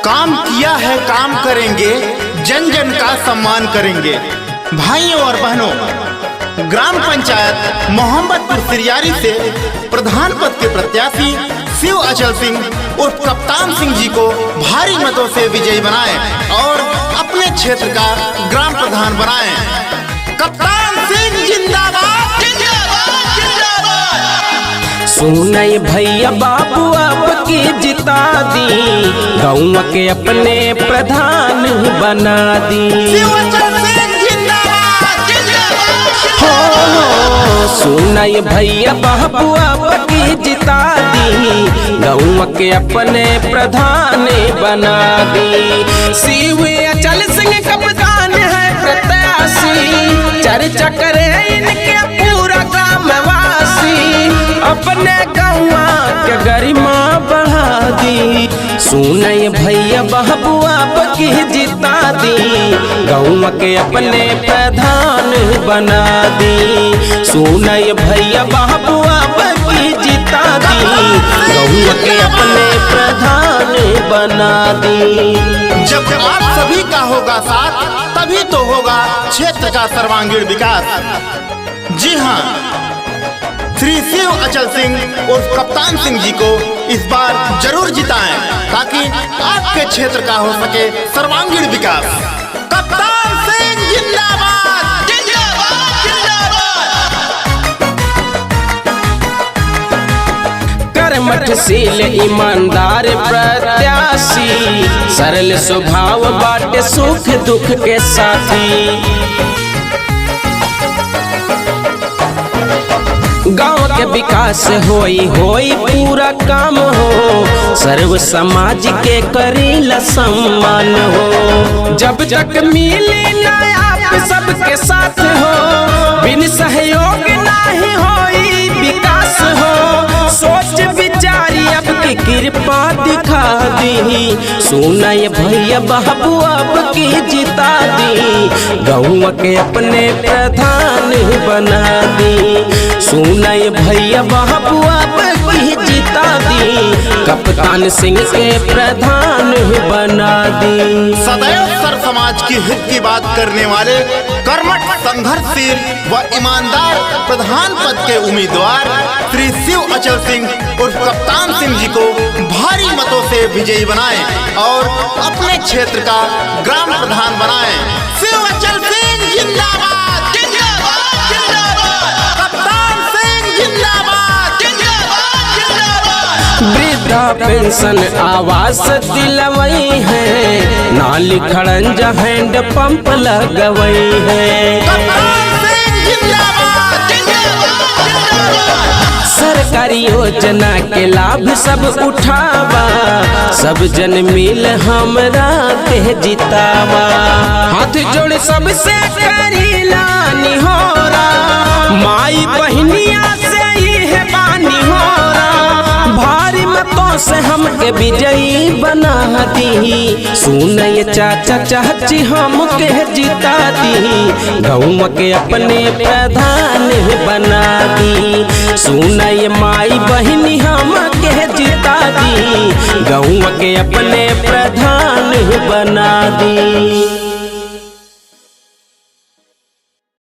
काम किया है काम करेंगे, जन जन का सम्मान करेंगे। भाइयों और बहनों, ग्राम पंचायत मोहम्मदपुर सिरियारी से प्रधान पद के प्रत्याशी शिव अचल सिंह उर्फ कप्तान सिंह जी को भारी मतों से विजयी बनाएं और अपने क्षेत्र का ग्राम प्रधान बनाएं। कप्तान सिंह जिंदाबाद जिंदाबाद जिंदाबाद। सुनई भैया बाबू आपकी जिता दी, गाँव के अपने प्रधान बना दी। सुनई भैया बाबू आपकी जिता दी, गाँव के अपने प्रधान बना दी। शिव अचल सिंह कप्तान है प्रत्याशी, चर्चा करे इनके पूरा ग्रामवासी। अपने गाँव के गरिमा बढ़ा दी, सुनई भैया बाबू आपकी जिता दी, गाँव के अपने प्रधान बना दी। सुनई भैया बाबू आपकी जिता दी, गाँव के अपने प्रधान बना दी। जब आप सभी का होगा साथ, तभी तो होगा क्षेत्र का सर्वांगीण विकास। जी हाँ, श्री शिव अचल सिंह और कप्तान सिंह जी को इस बार जरूर जिताएं, ताकि आपके क्षेत्र का हो सके सर्वांगीण विकास। कप्तान सिंह जिंदाबाद जिंदाबाद जिंदाबाद। कर्मठशील ईमानदार प्रत्याशी, सरल स्वभाव बाटे सुख दुख के साथी। गाँव के विकास होई पूरा काम हो, सर्व समाज के करीला सम्मान हो। जब तक मिली ना आप सबके साथ हो, बिन सहयोग नहीं होई विकास हो। सोच विचारी अब की कृपा दिखा दी, सुनई भैया बाबू आपकी जिता दी, गाँव के अपने प्रधान बना दी। सुनई भैया बाबू आपकी जिता दी, कप्तान सिंह के प्रधान बना दी। सदैव सर समाज की हित की बात करने वाले कर्मठ संघर्षशील व ईमानदार प्रधान पद के उम्मीदवार श्री शिव अचल सिंह उर्फ कप्तान सिंह जी को भारी मतों से विजयी बनाएं और अपने क्षेत्र का ग्राम प्रधान बनाएं। शिव अचल सिंह जिंदाबाद जिंदाबाद जिंदाबाद। कप्तान सिंह जिंदाबाद जिंदाबाद जिंदाबाद। वृद्धा पेंशन आवास दिलवई है, नाली खड़ंज हैंड पंप लगवई है। सरकारी योजना के लाभ सब उठावा, सब जन मिल हमरा के जितावा। हाथ जोड़ सबसे करीला निहोरा, माई बहनिया से ही है बानी होरा। भारी मतों से हमके विजयी बना दी, सुनई चाचा चाची हमके जिता दी, गाँव के अपने प्रधान बना दी। सुनई माई बहनी हमके जिता दी, गाँव के अपने प्रधान बना दी।